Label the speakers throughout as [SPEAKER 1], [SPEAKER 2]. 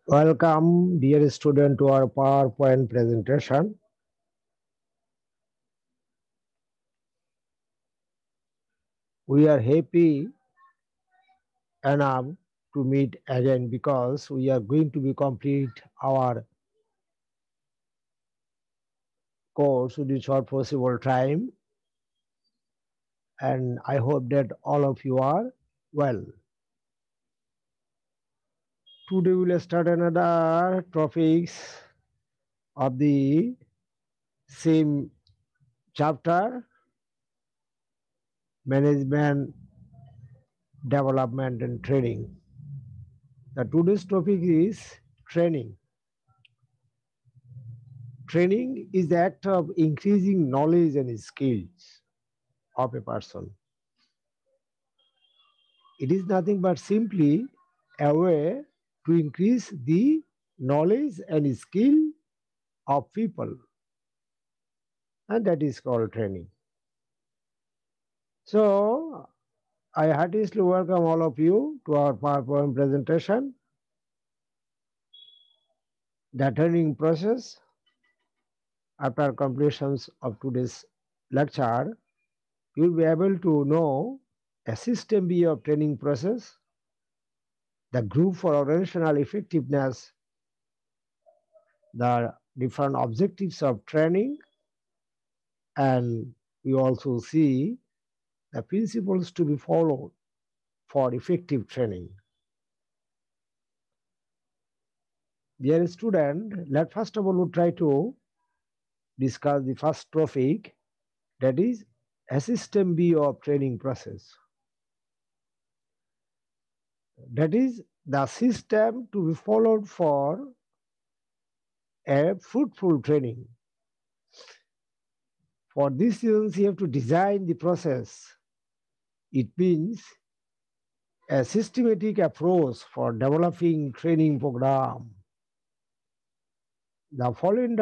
[SPEAKER 1] Welcome, dear student, to our PowerPoint presentation. We are happy enough to meet again because we are going to be complete our course in short possible time, and I hope that all of you are well. Today we will start another topics of the same chapter, management, development and training. The today's topic is training. Training is the act of increasing knowledge and skills of a person. It is nothing but simply a way to increase the knowledge and skill of people, and that is called training. So, I heartily welcome all of you to our PowerPoint presentation. The training process, after completion of today's lecture, you will be able to know a system view of training process, the group for organizational effectiveness, the different objectives of training, and we also see the principles to be followed for effective training. Dear student, let first of all we try to discuss the first topic, that is a system view of training process. That is the system to be followed for a fruitful training. For this reason, you have to design the process. It means a systematic approach for developing training program. The following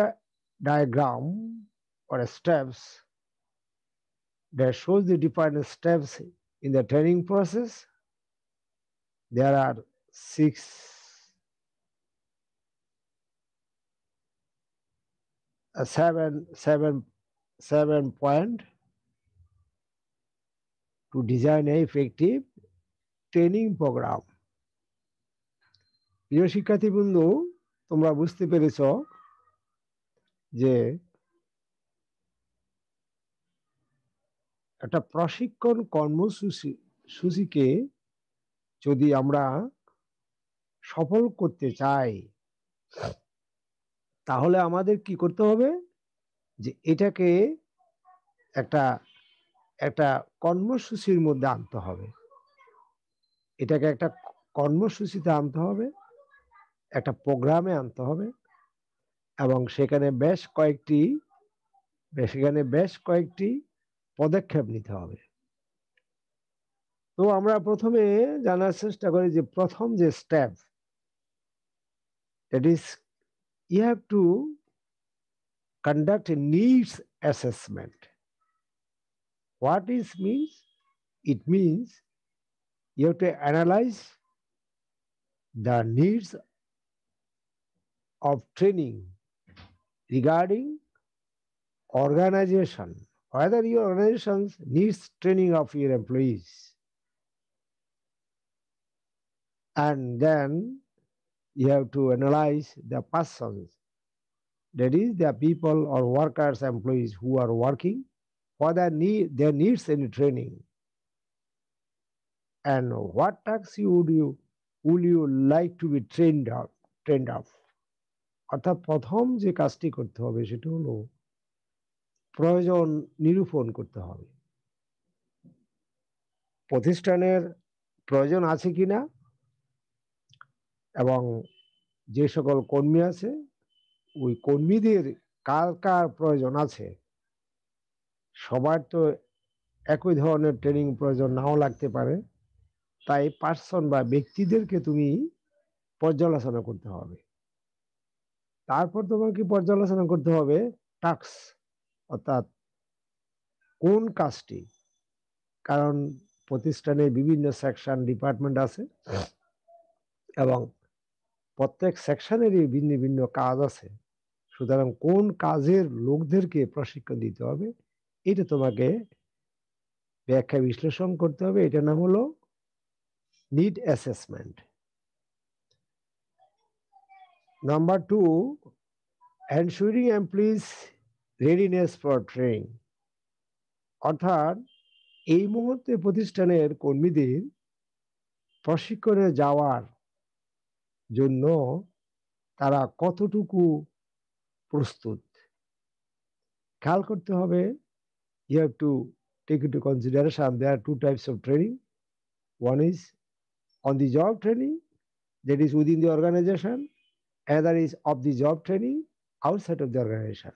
[SPEAKER 1] diagram or steps that shows the different steps in the training process. There are seven point to design an effective training program. প্রিয় শিক্ষার্থী বন্ধু, তোমরা বুঝতে পেরেছ যে একটা প্রশিক্ষণ কর্মসূচিকে যদি আমরা সফল করতে চাই, তাহলে আমাদের কি করতে হবে, যে এটাকে একটা একটা কর্মসূচির মধ্যে আনতে হবে। এটাকে একটা কর্মসূচিতে আনতে হবে, একটা প্রোগ্রামে আনতে হবে, এবং সেখানে বেশ কয়েকটি পদক্ষেপ নিতে হবে। তো আমরা প্রথমে জানার চেষ্টা করি যে প্রথম যে step, that is you have to conduct a needs assessment. What is means? It means you have to analyze the needs of training regarding organization, whether your organization needs training of your employees. And then you have to analyze the persons, that is the people or workers, employees who are working, for their needs any training, and what tasks would you like to be trained of. অর্থাৎ প্রথম যে কাজটি করতে হবে সেটা হলো প্রয়োজন নিরূপণ করতে হবে। প্রতিষ্ঠানের প্রয়োজন আছে কিনা, এবং যে সকল কর্মী আছে ওই কর্মীদের কার কার প্রয়োজন আছে। সবার তো একই ধরনের ট্রেনিং প্রয়োজন নাও লাগতে পারে, তাই পার্সন বা ব্যক্তিদেরকে তুমি পর্যালোচনা করতে হবে। তারপর তোমাকে পর্যালোচনা করতে হবে টাস্ক, অর্থাৎ কোন কাজটি, কারণ প্রতিষ্ঠানে বিভিন্ন সেকশন ডিপার্টমেন্ট আছে এবং প্রত্যেক সেকশনেরই ভিন্ন ভিন্ন কাজ আছে, সুতরাং কোন কাজের লোকদেরকে প্রশিক্ষণ দিতে হবে এটা তোমাকে ব্যাখ্যা বিশ্লেষণ করতে হবে। এটার নাম হলো need assessment. Number 2, ensuring employees readiness for training. অর্থাৎ এই মুহূর্তে প্রতিষ্ঠানের কর্মীদের প্রশিক্ষণে যাওয়ার জন্য তারা কতটুকু প্রস্তুত খেয়াল করতে হবে। You have to take into consideration there are two types of training. One is on the job training, that is within the organization. Another is off the job training outside of the organization.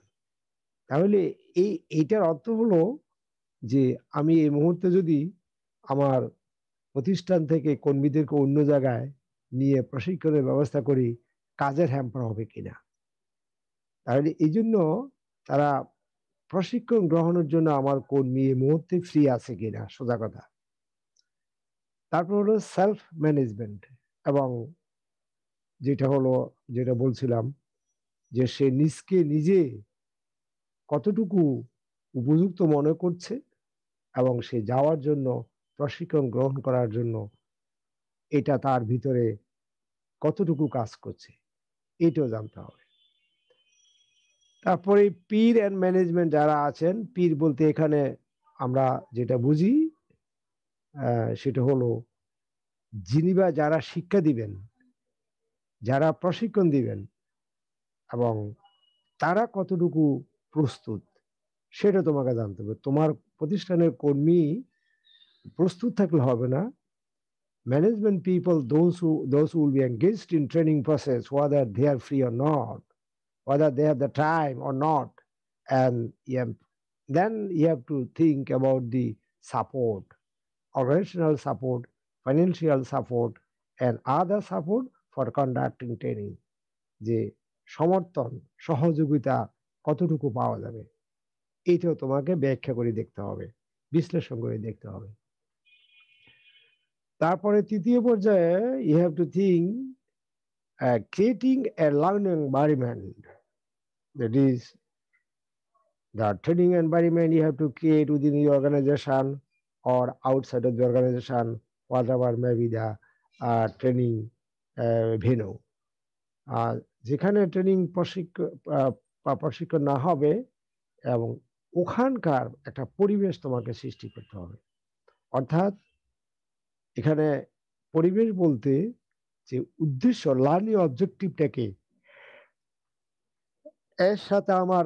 [SPEAKER 1] তাহলে এইটার অর্থ হলো যে আমি এই মুহূর্তে যদি আমার প্রতিষ্ঠান থেকে কর্মীদেরকে অন্য জায়গায় নিয়ে প্রশিক্ষণের ব্যবস্থা করি, কাজের হ্যাম্পার হবে কিনা। তাহলে এই জন্য তারা প্রশিক্ষণ গ্রহণের জন্য আমার কর্মী এই মুহূর্তে ফ্রি আছে কিনা, সোজা কথা। তারপর হলো সেলফ ম্যানেজমেন্ট, এবং যেটা বলছিলাম যে সে নিজকে নিজে কতটুকু উপযুক্ত মনে করছে এবং সে যাওয়ার জন্য, প্রশিক্ষণ গ্রহণ করার জন্য এটা তার ভিতরে কতটুকু কাজ করছে, এটাও জানতে হবে। তারপরে পির অ্যান্ড ম্যানেজমেন্ট যারা আছেন, পির বলতে এখানে আমরা যেটা বুঝি সেটা হলো যিনি বা যারা শিক্ষা দিবেন, যারা প্রশিক্ষণ দিবেন, এবং তারা কতটুকু প্রস্তুত সেটা তোমাকে জানতে হবে। তোমার প্রতিষ্ঠানের কর্মী প্রস্তুত থাকলে হবে না। Management people, those who will be engaged in training process, whether they are free or not, whether they have the time or not, and then you have to think about the support, organizational support, financial support, and other support for conducting training. যে সমর্থন, সহযোগিতা কতটুকু পাওয়া যাবে, এইটাও তোমাকে ব্যাখ্যা করে দেখতে হবে, বিশ্লেষণ করে দেখতে হবে। তারপরে তৃতীয় পর্যায়ে you have to think creating a learning environment, that is the training environment you have to create within the organization or outside of the organization, whatever may be the training venue. যেখানে training প্রশিক্ষণ না হবে, এবং ওখানকার একটা পরিবেশ তোমাকে সৃষ্টি করতে হবে। অর্থাৎ এখানে পরিবেশ বলতে যে উদ্দেশ্য, লার্নিং অবজেক্টিভটাকে এর সাথে আমার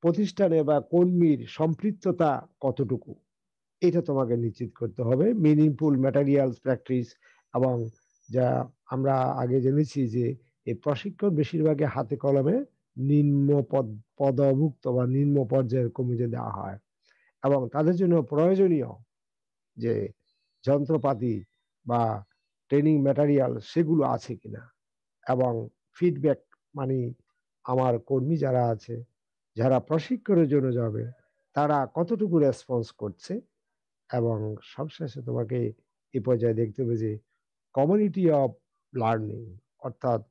[SPEAKER 1] প্রতিষ্ঠানে বা কর্মীর সম্পৃক্ততা কতটুকু, এটা তোমাকে নিশ্চিত করতে হবে। মিনিংফুল ম্যাটেরিয়ালস প্র্যাকটিস, এবং যা আমরা আগে জেনেছি যে এই প্রশিক্ষণ বেশিরভাগই হাতে কলমে নিম্ন পদভুক্ত বা নিম্ন পর্যায়ের কর্মীদের দেওয়া হয়, এবং তাদের জন্য প্রয়োজনীয় যে যন্ত্রপাতি বা ট্রেনিং ম্যাটেরিয়াল সেগুলো আছে কিনা, এবং ফিডব্যাক মানে আমার কর্মী যারা আছে, যারা প্রশিক্ষণের জন্য যাবে, তারা কতটুকু রেসপন্স করছে। এবং সবশেষে তোমাকে এই পর্যায়ে দেখতে হবে যে কমিউনিটি অফ লার্নিং, অর্থাৎ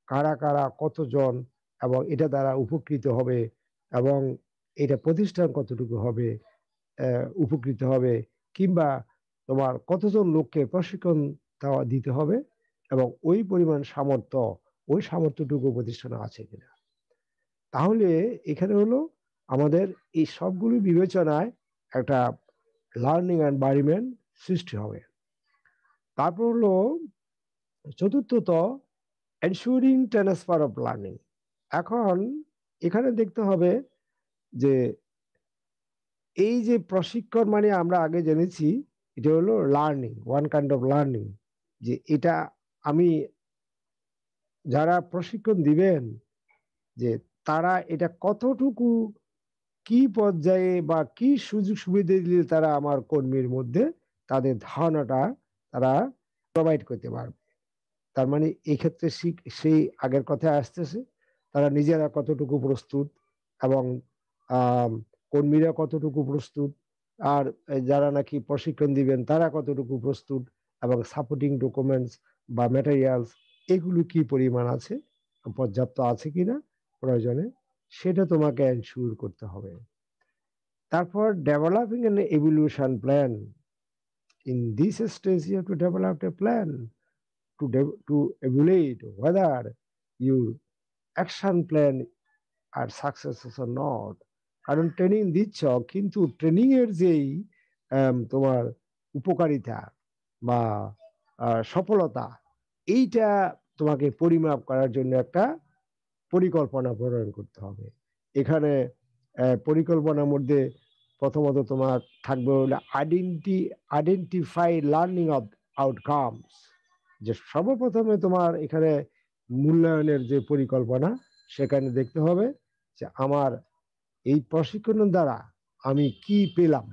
[SPEAKER 1] কারা কারা কতজন এবং এটা দ্বারা উপকৃত হবে, এবং এটা প্রতিষ্ঠান কতটুকু হবে উপকৃত হবে, কিংবা তোমার কতজন লোককে প্রশিক্ষণ দিতে হবে, এবং ওই পরিমাণ সামর্থ্য, ওই সামর্থ্যটুকু প্রতিষ্ঠানে আছে কিনা। তাহলে এখানে হলো আমাদের এই সবগুলি বিবেচনায় একটা লার্নিং এনভায়রনমেন্ট সৃষ্টি হবে। তারপর হলো চতুর্থত এনশিওরিং ট্রান্সফার অফ লার্নিং। এখন এখানে দেখতে হবে যে এই যে প্রশিক্ষণ মানে আমরা আগে জেনেছি এটা হলো learning, one kind of learning, যে এটা আমি যারা প্রশিক্ষণ দিবেন যে তারা এটা কতটুকু কি পর্যায়ে বা কি সুযোগ সুবিধা দিলে তারা আমার কর্মীর মধ্যে তাদের ধারণাটা তারা প্রোভাইড করতে পারবে। তার মানে এই ক্ষেত্রে সেই আগের কথায় আসতেছে, তারা নিজেরা কতটুকু প্রস্তুত এবং কর্মীরা কতটুকু প্রস্তুত, আর যারা নাকি প্রশিক্ষণ দিবেন তারা কতটুকু প্রস্তুত, এবং সাপোর্টিং ডকুমেন্টস বা ম্যাটেরিয়ালস এগুলো কি পরিমাণ আছে, পর্যাপ্ত আছে কিনা প্রয়োজনে, সেটা তোমাকে এনশিওর করতে হবে। তারপর developing an evaluation plan. In this stage you have to develop a plan to evaluate whether your action plan are successes or not. কারণ ট্রেনিং দিচ্ছ, কিন্তু ট্রেনিং এর যেই তোমার উপকারিতা বা সফলতা, এইটা তোমাকে পরিমাপ করার জন্য একটা পরিকল্পনা প্রণয়ন করতে হবে। এখানে পরিকল্পনার মধ্যে প্রথমত তোমার থাকবে হলো আইডেন্টিফাই লার্নিং অফ আউটকামস। যে সর্বপ্রথমে তোমার এখানে মূল্যায়নের যে পরিকল্পনা, সেখানে দেখতে হবে যে আমার এই প্রশিক্ষণের দ্বারা আমি কি পেলাম,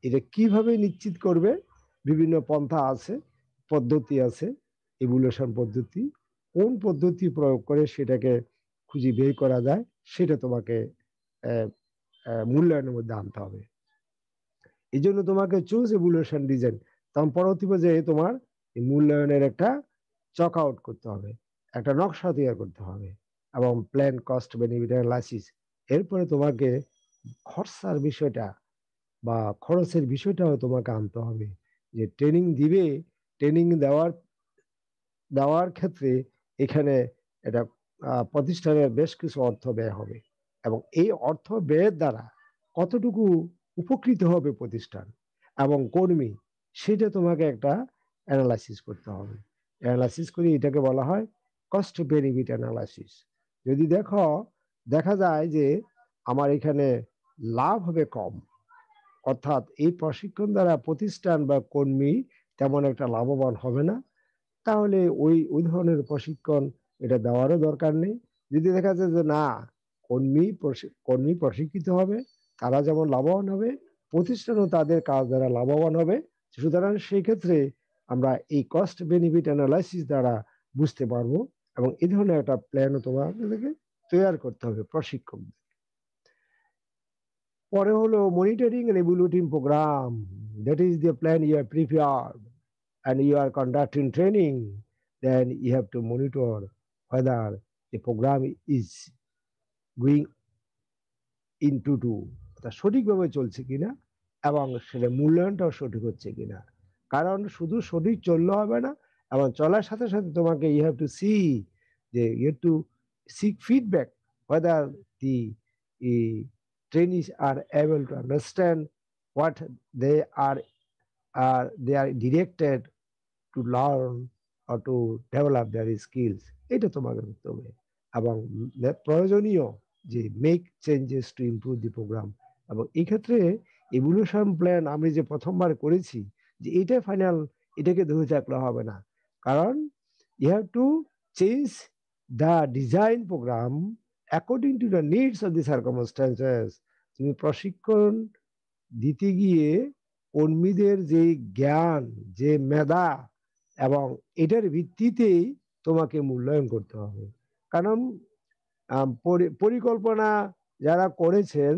[SPEAKER 1] এটা কিভাবে নিশ্চিত করবে। বিভিন্ন পন্থা আছে, পদ্ধতি আছে, ইভ্যালুয়েশন পদ্ধতি। কোন পদ্ধতি প্রয়োগ করে সেটাকে খুঁজে বের করা যায়, সেটা তোমাকে মূল্যায়নের মধ্যে আনতে হবে। এই জন্য তোমাকে চুজ ইভ্যালুয়েশন ডিজাইন। তখন পরবর্তী পর্যায়ে তোমার এই মূল্যায়নের একটা চক আউট করতে হবে, একটা নকশা তৈরি করতে হবে, এবং প্ল্যান কস্ট বেনিফিট অ্যানালাইসিস। এরপরে তোমাকে খরচার বিষয়টা বা খরচের বিষয়টাও তোমাকে আনতে হবে, যে ট্রেনিং দিবে, ট্রেনিং দেওয়ার ক্ষেত্রে এখানে এটা প্রতিষ্ঠানের বেশ কিছু অর্থ ব্যয় হবে, এবং এই অর্থ ব্যয়ের দ্বারা কতটুকু উপকৃত হবে প্রতিষ্ঠান এবং কর্মী, সেটা তোমাকে একটা অ্যানালাইসিস করতে হবে। অ্যানালাইসিস করে এটাকে বলা হয় কস্ট বেনিফিট অ্যানালাইসিস। যদি দেখা যায় যে আমার এখানে লাভ হবে কম, অর্থাৎ এই প্রশিক্ষণ দ্বারা প্রতিষ্ঠান বা কর্মী তেমন একটা লাভবান হবে না, তাহলে ওই ধরনের প্রশিক্ষণ এটা দেওয়ারও দরকার নেই। যদি দেখা যায় যে না, কর্মী প্রশিক্ষিত হবে, তারা যেমন লাভবান হবে, প্রতিষ্ঠানও তাদের কাজ দ্বারা লাভবান হবে, সুতরাং সেই ক্ষেত্রে আমরা এই কস্ট বেনিফিট অ্যানালাইসিস দ্বারা বুঝতে পারবো, এবং এই ধরনের একটা প্ল্যানও তোমাদেরকে তৈরি করতে হবে প্রশিক্ষক। পরে হলো monitoring and evaluating program. That is the plan you have prepared and you are conducting training, then you have to monitor whether the program is going into তা সঠিকভাবে চলছে কিনা, এবং সেটা মূল্যায়নটাও সঠিক হচ্ছে কিনা। কারণ শুধু সঠিক চললে হবে না, এবং চলার সাথে সাথে তোমাকে ইউ হ্যাভ টু সি, যে you have to seek feedback whether the trainees are able to understand what they are directed to learn or to develop their skills। এটা তোমাকে করতে হবে, এবং প্রয়োজনীয় যে make changes to improve the program. এবং এই ক্ষেত্রে ইভলিউশন প্ল্যান আমি যে প্রথমবার করেছি, যে এটা ফাইনাল, এটাকে ধরে থাকলে হবে না, কারণ you have to change the design program according to the needs of the circumstances. তুমি প্রশিক্ষণ দিতে গিয়ে কর্মীদের যে জ্ঞান, যে মেধা, এবং এটার ভিত্তিতেই তোমাকে মূল্যায়ন করতে হবে। কারণ পরিকল্পনা যারা করেছেন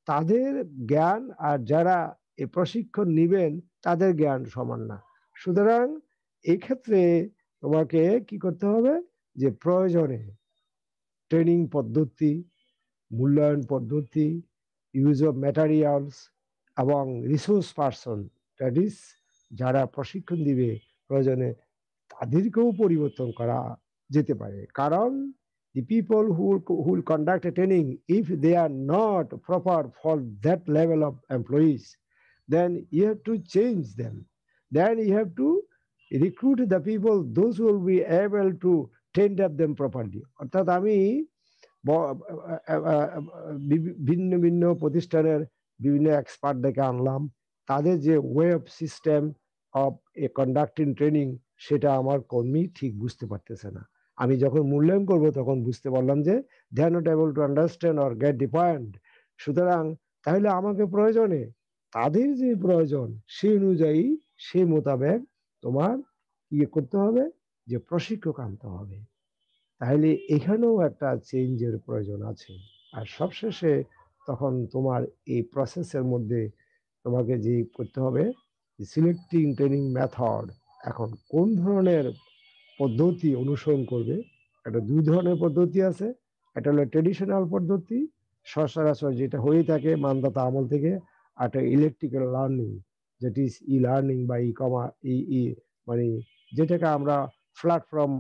[SPEAKER 1] তাদের জ্ঞান আর যারা এই প্রশিক্ষণ নিবেন তাদের জ্ঞান সমান না। সুতরাং এই ক্ষেত্রে তোমাকে কি করতে হবে, যে প্রয়োজনে ট্রেনিং পদ্ধতি, মূল্যায়ন পদ্ধতি, ইউজ অফ ম্যাটেরিয়ালস, এবং রিসোর্স পার্সন, দ্যাট ইজ যারা প্রশিক্ষণ দিবে, প্রয়োজনে তাদেরকেও পরিবর্তন করা যেতে পারে। কারণ the people who will conduct a training, if they are not proper for that level of employees, then you have to change them. Then you have to recruit the people, those who will be able to train them properly। অর্থাৎ আমি ভিন্ন ভিন্ন প্রতিষ্ঠানের বিভিন্ন expert ডেকে আনলাম, তাদের যে way of system of A conducting training, সেটা আমার কর্মী ঠিক বুঝতে পারতেছে না। আমি যখন মূল্যায়ন করব তখন বুঝতে পারলাম যে they are not able to understand or get the point. সুতরাং তাহলে আমাকে প্রয়োজনে তাদের যে প্রয়োজন সেই অনুযায়ী, সেই মোতাবেক তোমার ইয়ে করতে হবে, যে প্রশিক্ষক আনতে হবে। তাহলে এখানেও একটা চেঞ্জের প্রয়োজন আছে। আর সবশেষে তখন তোমার এই প্রসেসের মধ্যে তোমাকে যে করতে হবে, সিলেক্টিং ট্রেনিং মেথড। এখন কোন ধরনের পদ্ধতি অনুসরণ করবে। একটা দুই ধরনের পদ্ধতি আছে। একটা হলো ট্রেডিশনাল পদ্ধতি, সচরাচর যেটা হয়ে থাকে মানদাতা আমল থেকে। আর একটা ইলেকট্রিক্যাল লার্নিং, যেটি ইজ ই লার্নিং বা ই কমা ই ই মানে যেটাকে আমরা প্ল্যাটফর্ম,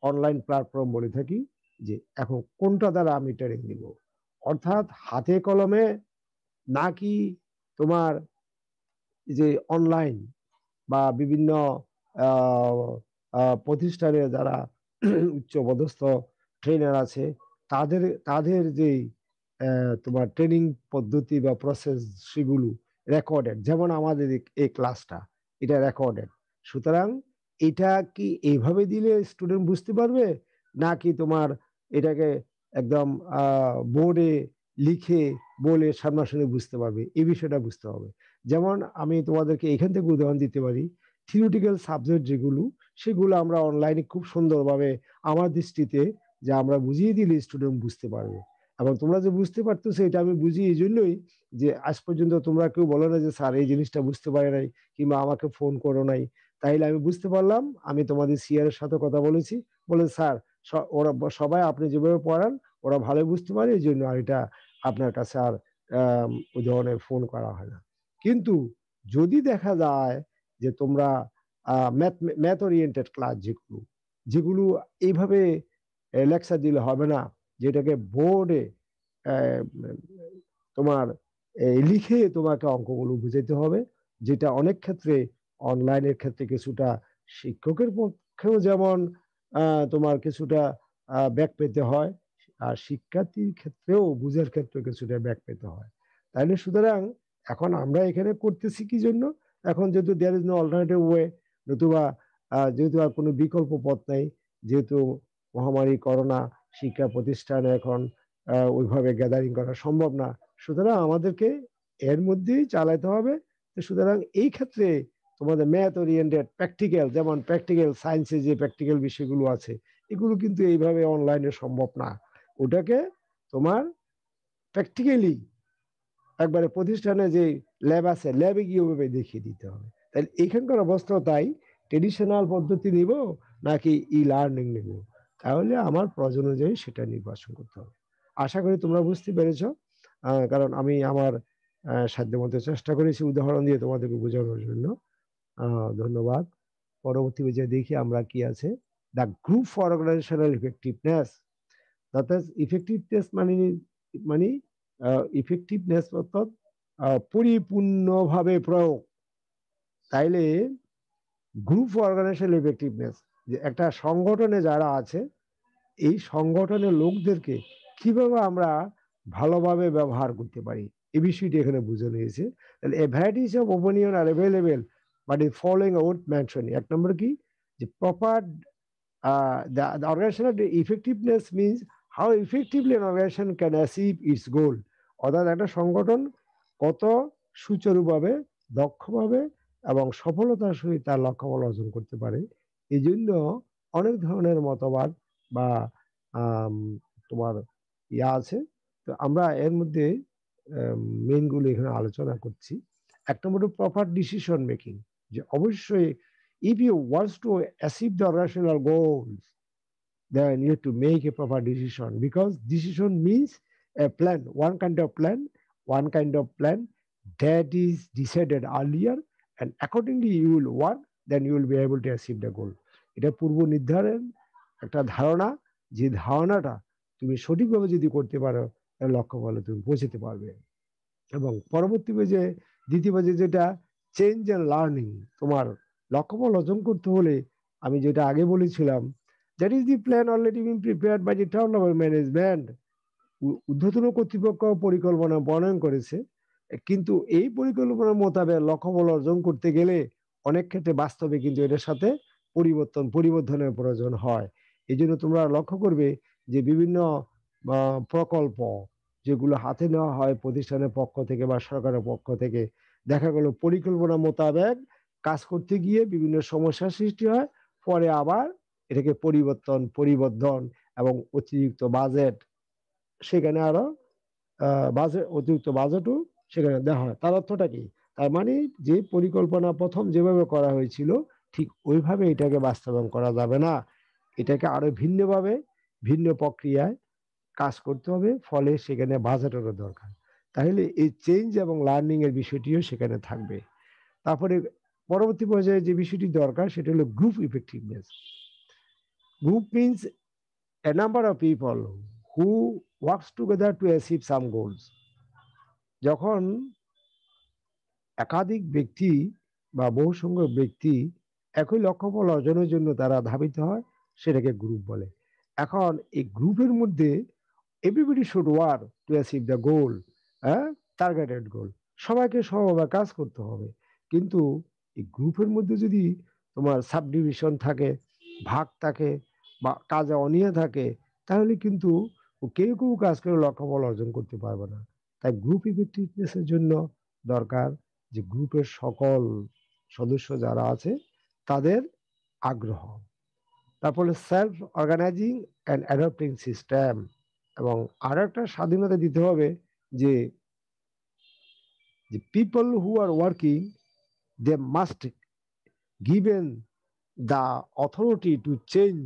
[SPEAKER 1] অনলাইন প্ল্যাটফর্ম বলে থাকি। যে এখন কোনটা দ্বারা আমি ট্রেনিং নিব, অর্থাৎ হাতে কলমে নাকি তোমার যে অনলাইন বা বিভিন্ন প্রতিষ্ঠানে যারা উচ্চপদস্থ ট্রেনার আছে তাদের তাদের যে তোমার ট্রেনিং পদ্ধতি বা প্রসেস সেগুলো রেকর্ডেড, যেমন আমাদের এই ক্লাসটা এটা রেকর্ডেড। সুতরাং এটা কি এইভাবে দিলে স্টুডেন্ট বুঝতে পারবে, নাকি তোমার এটাকে একদম বোর্ডে লিখে বলে সামনাসামনি বুঝতে পারবে, এই বিষয়টা বুঝতে হবে। যেমন আমি তোমাদেরকে এখান থেকে উদাহরণ দিতে পারি, থিওরিটিক্যাল সাবজেক্ট যেগুলো সেগুলো আমরা অনলাইনে খুব সুন্দরভাবে আমার দৃষ্টিতে যে আমরা বুঝিয়ে দিলে স্টুডেন্ট বুঝতে পারবে। এবং তোমরা যে বুঝতে পারতেছো এটা আমি বুঝি এই জন্যই যে আজ পর্যন্ত তোমরা কেউ বলো না যে স্যার এই জিনিসটা বুঝতে পারে নাই কিংবা আমাকে ফোন করো নাই। তাইলে আমি বুঝতে পারলাম, আমি তোমাদের সিআর এর সাথে কথা বলেছি, বলে স্যার ওরা সবাই আপনি যেভাবে পড়ান ওরা ভালো বুঝতে পারে, এই জন্য আর এটা আপনার কাছে আর ওই ধরনের ফোন করা হয় না। কিন্তু যদি দেখা যায় যে তোমরা ম্যাথ ওরিয়েন্টেড ক্লাস যেগুলো যেগুলো এইভাবে লেকচার দিলে হবে না, যেটাকে বোর্ডে তোমার লিখে তোমাকে অঙ্কগুলো বুঝাইতে হবে, যেটা অনেক ক্ষেত্রে অনলাইনের ক্ষেত্রে কিছুটা শিক্ষকের পক্ষেও যেমন তোমার কিছুটা ব্যাক পেতে হয়, আর শিক্ষার্থীর ক্ষেত্রেও বুঝার ক্ষেত্রে কিছুটা ব্যাক পেতে হয়। তাইলে সুতরাং এখন আমরা এখানে করতেছি কি জন্য, এখন যেহেতু there is no alternative way, নতুবা যেহেতু আর কোনো বিকল্প পথ নাই, যেহেতু মহামারী করোনা, শিক্ষা প্রতিষ্ঠানে এখন ওইভাবে গ্যাদারিং করা সম্ভব না, সুতরাং আমাদেরকে এর মধ্যেই চালাতে হবে। সুতরাং এই ক্ষেত্রে তোমাদের ম্যাথ ওরিয়েন্টেড প্র্যাকটিক্যাল, যেমন প্র্যাকটিক্যাল সায়েন্সে যে প্র্যাকটিক্যাল বিষয়গুলো আছে এগুলো কিন্তু এইভাবে অনলাইনে সম্ভব না। ওটাকে তোমার প্র্যাকটিক্যালি একবারে প্রতিষ্ঠানে যে ল্যাব আছে ল্যাবে গিয়ে ওভাবে দেখিয়ে দিতে হবে। তাহলে এখানকার অবস্থা তাই, ট্রেডিশনাল পদ্ধতি নিব নাকি ই লার্নিং নিব, তাহলে আমার প্রয়োজন অনুযায়ী সেটা নির্বাচন করতে হবে। আশা করি তোমরা বুঝতে পেরেছ, কারণ আমি আমার সাধ্যমতো চেষ্টা করেছি উদাহরণ দিয়ে তোমাদেরকে বোঝানোর জন্য। ধন্যবাদ। পরবর্তী পর্যায়ে দেখি আমরা কি আছে। The group for organisational effectiveness, অর্থাৎ ইফেক্টিভনেস মানে মানে ইফেক্টিভনেস অর্থাৎ পরিপূর্ণভাবে প্রয়োগ। তাইলে গ্রুপ অর্গানাইজেশন ইফেক্টিভনেস, যে একটা সংগঠনে যারা আছে এই সংগঠনের লোকদেরকে কিভাবে আমরা ভালোভাবে ব্যবহার করতে পারি এই বিষয়টি এখানে বুঝে নিয়েছে। তাহলে a varieties of opinion are available but is following out mention. এক নম্বর কি, যে proper the organizational effectiveness means how effectively an organization can achieve its goal, অর্থাৎ একটা সংগঠন কত সুচারুভাবে, দক্ষভাবে এবং সফলতার সহিত তার লক্ষ্যফল অর্জন করতে পারে। এই জন্য অনেক ধরনের মতবাদ বা তোমার ইয়া আছে। তো আমরা এর মধ্যে মেইনগুলো এখানে আলোচনা করছি। এক নম্বর প্রপার ডিসিশন মেকিং, যে অবশ্যই if you want to achieve the rational goals, then you have to make a proper decision, because decision means a plan, one kind of plan that is decided earlier, and accordingly you will work, then you will be able to achieve the goal. এটা পূর্ব নির্ধারণ একটা ধারণা, যে ধারণাটা তুমি সঠিকভাবে যদি করতে পারো লক্ষ্য বলে তুমি পৌঁছতে পারবে। এবং পরবর্তী যে দ্বিতীয় যেটা চেঞ্জ এন্ড লার্নিং, তোমার লক্ষ্যফল অর্জন করতে হলে আমি যেটা আগে বলেছিলাম, that is the plan already been prepared by the town level management. ঊর্ধ্বতন কর্তৃপক্ষ পরিকল্পনা প্রণয়ন করেছে, কিন্তু এই পরিকল্পনা মোতাবেক লক্ষ্যফল অর্জন করতে গেলে অনেক ক্ষেত্রে বাস্তবে কিন্তু এটার সাথে পরিবর্তনের প্রয়োজন হয়। এই জন্য তোমরা লক্ষ্য করবে যে বিভিন্ন প্রকল্প যেগুলো হাতে নেওয়া হয় প্রতিষ্ঠানের পক্ষ থেকে বা সরকারের পক্ষ থেকে, দেখা গেল পরিকল্পনা মোতাবেক কাজ করতে গিয়ে বিভিন্ন সমস্যার সৃষ্টি হয়, পরে আবার এটাকে পরিবর্ধন এবং অতিরিক্ত বাজেট সেখানে আরো অতিরিক্ত বাজেটও সেখানে দেওয়া হয়। তার অর্থটা কি, তার মানে যে পরিকল্পনা প্রথম যেভাবে করা হয়েছিল ঠিক ওইভাবে এটাকে বাস্তবায়ন করা যাবে না, এটাকে আরো ভিন্নভাবে ভিন্ন প্রক্রিয়ায় কাজ করতে হবে, ফলে সেখানে বাজেটেরও দরকার। তাহলে এই চেঞ্জ এবং লার্নিং এর বিষয়টিও সেখানে থাকবে। তারপরে পরবর্তী পর্যায়ে যে বিষয়টি দরকার সেটা হলো group effectiveness. Group means a number of people who works together to achieve some goals. যখন একাধিক ব্যক্তি বা বহু সংখ্যক ব্যক্তি একই লক্ষ্যফল অর্জনের জন্য তারা ধাবিত হয়, সেটাকে গ্রুপ বলে। এখন এই গ্রুপের মধ্যে everybody should work to achieve the গোল, হ্যাঁ, টার্গেটেড গোল। সবাইকে সমানভাবে কাজ করতে হবে। কিন্তু এই গ্রুপের মধ্যে যদি তোমার সাবডিভিশন থাকে, ভাগ থাকে বা কাজে অনীহা থাকে, তাহলে কিন্তু কেউ কেউ কাজ করে লক্ষ্যফল অর্জন করতে পারবে না। তাই গ্রুপ ইফেক্টিভনেসের জন্য দরকার যে গ্রুপের সকল সদস্য যারা আছে তাদের আগ্রহ। তারপরে self organising and adopting system, এবং আরো একটা স্বাধীনতা দিতে হবে যে people who are working they must given the authority to change,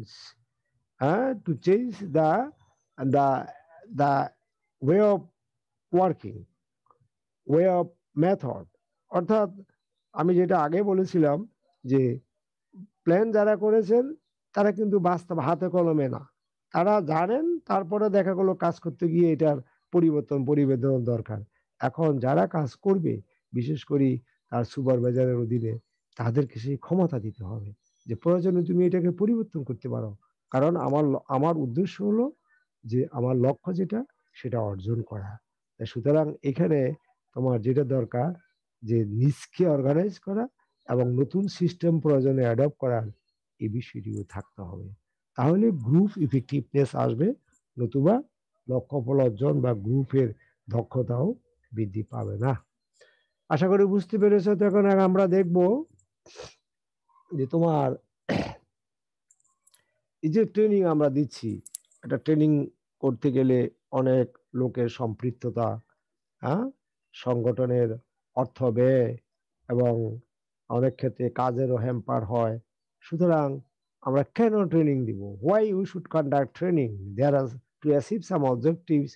[SPEAKER 1] to change the the way of working, way of method। অর্থাৎ আমি যেটা আগে বলেছিলাম যে প্ল্যান যারা করেছেন তারা কিন্তু বাস্তব হাতে কলমে না, তারা জানেন, তারপরে দেখা গেলো কাজ করতে গিয়ে এটার পরিবর্তন দরকার। এখন যারা কাজ করবে, বিশেষ করে তার সুপারভাইজারের অধীনে, তাদেরকে সেই ক্ষমতা দিতে হবে যে প্রয়োজনে তুমি এটাকে পরিবর্তন করতে পারো, কারণ আমার উদ্দেশ্য হলো যে আমার লক্ষ্য যেটা সেটা অর্জন করা। সুতরাং এখানে তোমার যেটা দরকার যে নিজকে অর্গানাইজ করা এবং নতুন সিস্টেম প্রয়োজনে অ্যাডপ্ট করার এই বিষয়টিও থাকতে হবে। তাহলে গ্রুপ ইফেক্টিভনেস আসবে, নতুবা লক্ষ্যফল অর্জন বা গ্রুপের দক্ষতাও বৃদ্ধি পাবে না। আশা করি বুঝতে পেরেছো। তো এখন আমরা দেখব যে তোমার এই যে ট্রেনিং আমরা দিচ্ছি, একটা ট্রেনিং করতে গেলে অনেক লোকের সম্পৃক্ততা, হ্যাঁ, সংগঠনের অর্থ ব্যয় এবং অনেক ক্ষেত্রে কাজেরও হ্যাম্পার হয়। সুতরাং আমরা কেন ট্রেনিং দিব? Why we should conduct training? There are to achieve some objectives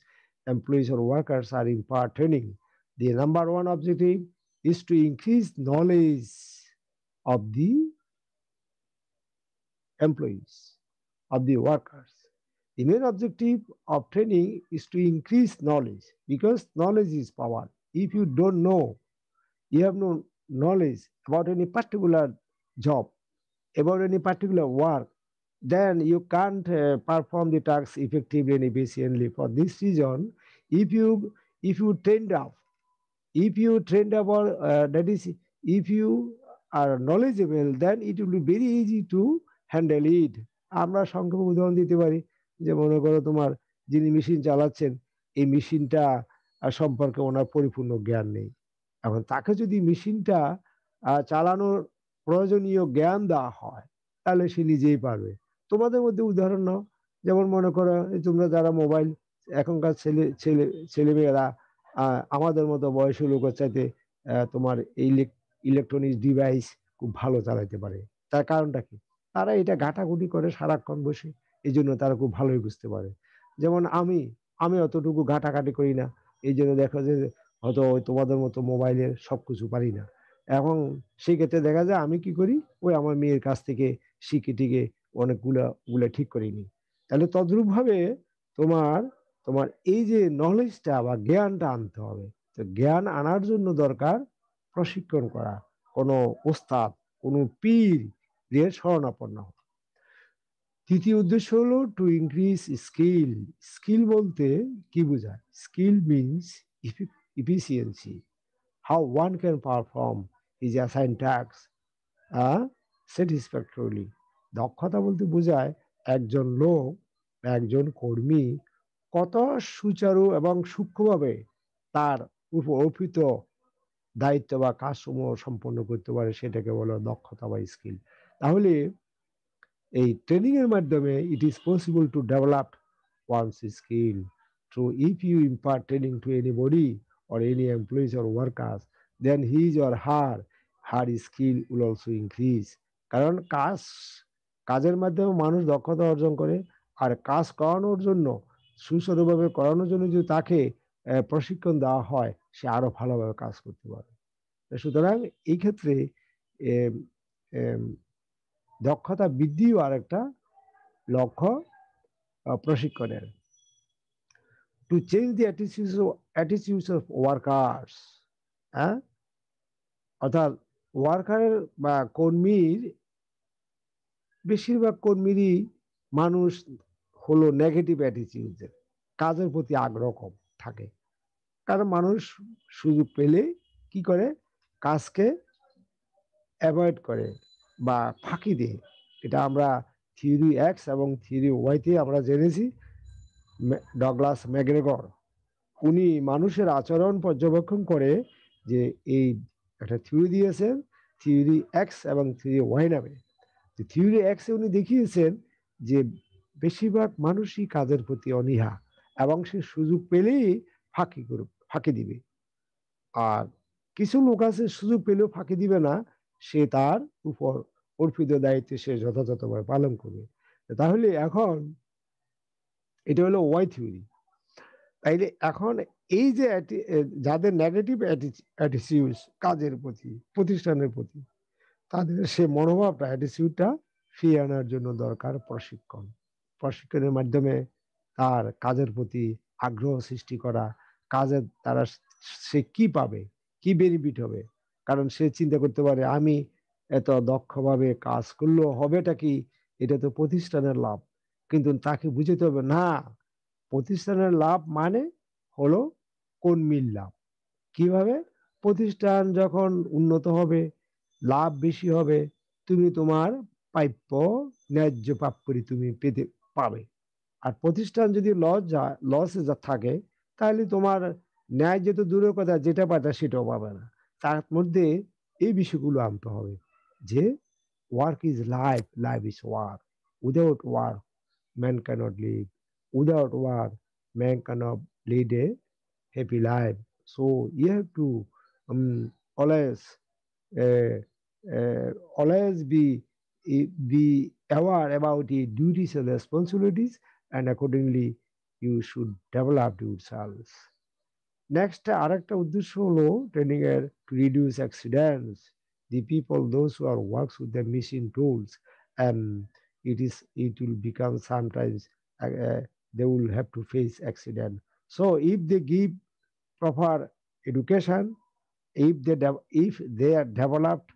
[SPEAKER 1] employees or workers are in part training. The number one objective is to increase knowledge of the employees, of the workers. The main objective of training is to increase knowledge, because knowledge is power. If you don't know, you have no knowledge about any particular job, about any particular work, then you can't perform the tasks effectively and efficiently. For this reason, if you trained up, or that is, if you are knowledgeable, then it will be very easy to handle it. আমরা সংক্ষেপে উদাহরণ দিতে পারি যে মনে করো তোমার যিনি মেশিন চালাচ্ছেন, এই মেশিনটা সম্পর্কে ওনার পরিপূর্ণ জ্ঞান নেই। এখন তাকে যদি মেশিনটা চালানোর প্রয়োজনীয় জ্ঞান দেওয়া হয়, তাহলে সে নিজেই পারবে। তোমাদের মধ্যে উদাহরণ নাও, যেমন মনে করো তোমরা যারা মোবাইল, এখনকার ছেলেমেয়েরা আমাদের মতো বয়সী লোকের চাইতে তোমার এই ইলেকট্রনিক্স ডিভাইস খুব ভালো চালাইতে পারে। তার কারণটা কি? তারা এটা ঘাটাঘুটি করে সারাক্ষণ বসে, এই জন্য তারা খুব ভালোই বুঝতে পারে। যেমন আমি অতটুকু ঘাটাঘাটি করি না, এই জন্য দেখো যে হয়তো তোমাদের মতো মোবাইলের সবকিছু পারি না। এবং সেই ক্ষেত্রে দেখা যায় আমি কি করি, ওই আমার মেয়ের কাছ থেকে শিখে টিকে অনেকগুলা ঠিক করিনি। তাহলে তদ্রূপ ভাবে তোমার তোমার এই যে নলেজটা বা জ্ঞানটা আনতে হবে। তো জ্ঞান আনার জন্য দরকার প্রশিক্ষণ করা, কোনো ওস্তাদ, কোনো পীর এর শরণাপন্ন। তৃতীয় উদ্দেশ্য হলো টু ইনক্রিজ স্কিল। স্কিল বলতে কি বোঝায়? Skill means efficiency, how one can perform his assigned tasks satisfactorily. দক্ষতা বলতে বোঝায় একজন লোক, একজন কর্মী কত সুচারু এবং সূক্ষ্মভাবে তার উপর অর্পিত দায়িত্ব বা কাজসমূহ সম্পন্ন করতে পারে, সেটাকে বলে দক্ষতা বা স্কিল। তাহলে এই ট্রেনিং এর মাধ্যমে it is possible to develop one's skill through, if you impart training to anybody or any employees or workers, then his or her skill will also increase. কারণ কাজ কাজের মাধ্যমে মানুষ দক্ষতা অর্জন করে, আর কাজ করানোর জন্য সুচারুভাবে করানোর জন্য যদি তাকে প্রশিক্ষণ দেওয়া হয়, সে আরো ভালোভাবে কাজ করতে পারে। সুতরাং এই ক্ষেত্রে এম, এম, দক্ষতা বৃদ্ধিও আরেকটা লক্ষ্য প্রশিক্ষণের। To change the attitudes of workers, হ্যাঁ, অর্থাৎ ওয়ার্কারের বা কর্মীর, বেশিরভাগ কর্মীরই মানুষ হলো নেগেটিভ অ্যাটিটিউডের, কাজের প্রতি আগ্রহ কম থাকে। কারণ মানুষ সুযোগ পেলে কি করে, কাজকে অ্যাভয়েড করে বা ফাঁকি দেয়। এটা আমরা থিওরি এক্স এবং থিওরি ওয়াইতে আমরা জেনেছি। ডগলাস ম্যাকগ্রেগর উনি মানুষের আচরণ পর্যবেক্ষণ করে যে এই একটা থিওরি দিয়েছেন, থিওরি এক্স এবং থিওরি ওয়াই নামে। থিওরি এক্সে উনি দেখিয়েছেন যে বেশিরভাগ মানুষই কাজের প্রতি অনীহা এবং সে সুযোগ পেলেই ফাঁকি দিবে। আর কিছু লোক আছে সুযোগ পেলেও ফাঁকি দিবে না, সে তার উপর অর্পিত দায়িত্ব সে যথাযথভাবে পালন করবে। তাহলে এখন এটা হলো ওয়াই থিওরি। তাইলে এখন এই যে যাদের নেগেটিভ অ্যাটিটিউড কাজের প্রতি, প্রতিষ্ঠানের প্রতি, তাদের সে মনোভাবটা, অ্যাটিটিউডটা ফিরিয়ে আনার জন্য দরকার প্রশিক্ষণ। প্রশিক্ষণের মাধ্যমে তার কাজের প্রতি আগ্রহ সৃষ্টি করা, কাজের দ্বারা সে কি পাবে, কি বেনিফিট হবে। কারণ সে চিন্তা করতে পারে আমি এত দক্ষভাবে কাজ করলেও হবেটা কি, এটা তো প্রতিষ্ঠানের লাভ। কিন্তু তাকে বুঝতে হবে না, প্রতিষ্ঠানের লাভ মানে হলো কর্মীর লাভ। কিভাবে? প্রতিষ্ঠান যখন উন্নত হবে, লাভ বেশি হবে, তুমি তোমার প্রাপ্য ন্যায্য প্রাপ্যই তুমি পেতে পাবে। আর প্রতিষ্ঠান যদি লসে থাকে, তাহলে তোমার ন্যায্য তো দূরের কথা, যেটা পাতা সেটাও পাবে না। তার মধ্যে এই বিষয়গুলো আনতে হবে যে work is life, life is work, without work man cannot live, without work man cannot lead a happy life. So you have to um, always uh, always be aware about the duties and responsibilities, and accordingly you should develop yourselves. Next, আরেকটা উদ্দেশ্য হলো training এর to reduce accidents. The people, those who are works with the machine tools, and it will become sometimes they will have to face accident. So if they give proper education, if they are developed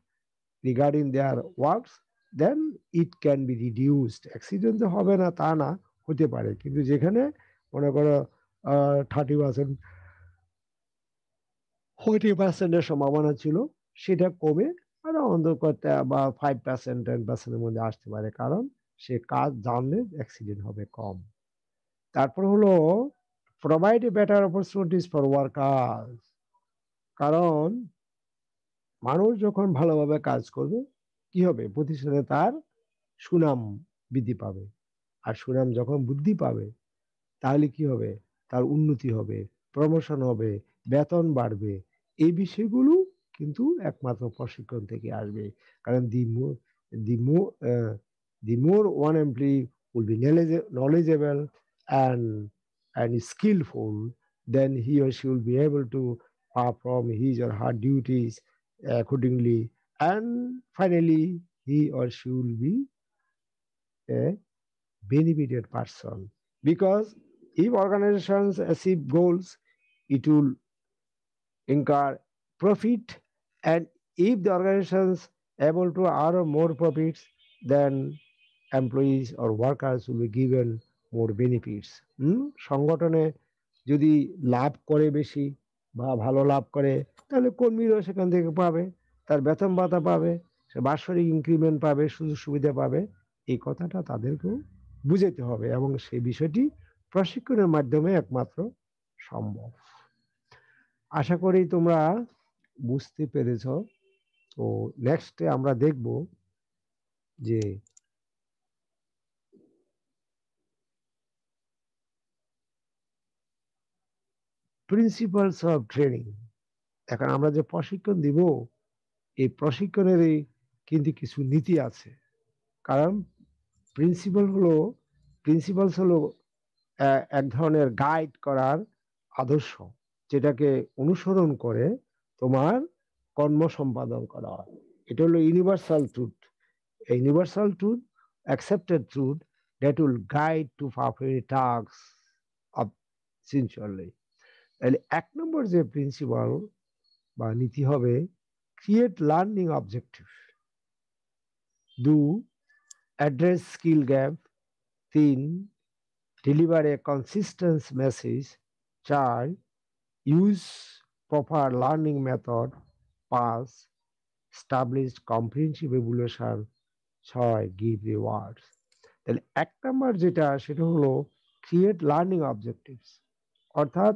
[SPEAKER 1] regarding their works, then it can be reduced. Accident যে হবে না তা না, হতে পারে, কিন্তু যেখানে মনে করো 30% 40%-এর সম্ভাবনা ছিল, সেটা কমে আর অন্তত বা 5% 10%-এর মধ্যে আসতে পারে, কারণ সে কাজ জানলে অ্যাক্সিডেন্ট হবে কম। তারপর হলো provide a better opportunities for workers. কারণ মানুষ যখন ভালোভাবে কাজ করবে, কি হবে, প্রতিষ্ঠানে তার সুনাম বৃদ্ধি পাবে। আর সুনাম যখন বৃদ্ধি পাবে, তাহলে কি হবে, তার উন্নতি হবে, প্রমোশন হবে, বেতন বাড়বে। এই বিষয়গুলো কিন্তু একমাত্র প্রশিক্ষণ থেকে আসবে। কারণ the more the more one employee will be knowledgeable and skillful, then he or she will be able to perform his or her duties accordingly, and finally he or she will be a benefited person. Because if organizations achieve goals, it will incur profit, and if the organizations able to earn more profits, then employees or workers will be given more benefits. সংগঠনে যদি লাভ করে বেশি বা ভালো লাভ করে, তাহলে কর্মীরাও সেখান থেকে পাবে, তার বেতন ভাতা পাবে, সে বাৎসরিক ইনক্রিমেন্ট পাবে, সুযোগ সুবিধা পাবে। এই কথাটা তাদেরকেও বুঝাতে হবে, এবং সেই বিষয়টি প্রশিক্ষণের মাধ্যমে একমাত্র সম্ভব। আশা করি তোমরা বুঝতে পেরেছ। তো নেক্সটে আমরা দেখব যে প্রিন্সিপালস অফ ট্রেনিং। এখন আমরা যে প্রশিক্ষণ দিব, এই প্রশিক্ষণেরই কিন্তু কিছু নীতি আছে। কারণ প্রিন্সিপালস হলো এক ধরনের গাইড করার আদর্শ, যেটাকে অনুসরণ করে তোমার কর্ম সম্পাদন করা হয়। এটা হলো universal truth, universal truth, accepted truth that will guide to perfect task of sincerely. তাহলে 1 নম্বর যে প্রিন্সিপাল বা নীতি হবে, create learning objective. 2, address skill gap. 3, deliver a consistent message. 4, use proper learning method. 5, establish comprehensive evaluation. 6, give rewards. তাহলে 1 নম্বর যেটা সেটা হলো create learning objectives, অর্থাৎ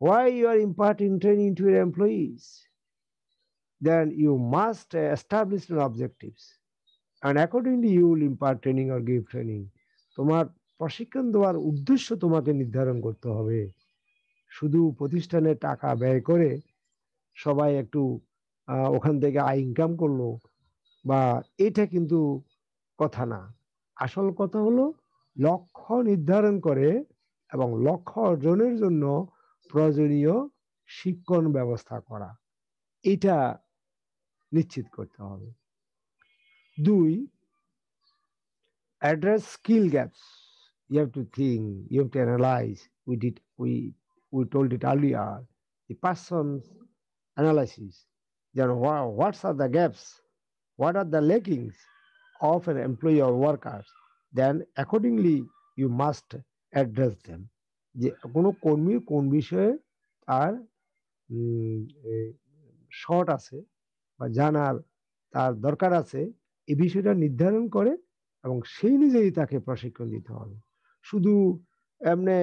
[SPEAKER 1] why you are imparting training to your employees, then you must establish your objectives and accordingly you will impart training or give training. তোমার প্রশিক্ষণ দেওয়ার উদ্দেশ্য তোমাকে নির্ধারণ করতে হবে। শুধু প্রতিষ্ঠানে টাকা ব্যয় করে সবাই একটু ওখান থেকে আয় ইনকাম করলো, বা এটা কিন্তু কথা না। আসল কথা হলো লক্ষ্য নির্ধারণ করে এবং লক্ষ্য অর্জনের জন্য প্রয়োজনীয় শিক্ষণ ব্যবস্থা করা, এটা নিশ্চিত করতে হবে। 2, address skill gaps. You have to think, you have to analyze. We told it earlier, the person's analysis. What are the gaps? What are the lackings of an employee or workers? Then accordingly you must address them. যে কোনো কর্মীর কোন বিষয়ে তার short আছে বা জানার তার দরকার আছে, এই বিষয়টা নির্ধারণ করে এবং সেই অনুযায়ী তাকে প্রশিক্ষণ দিতে হবে। শুধু এমনি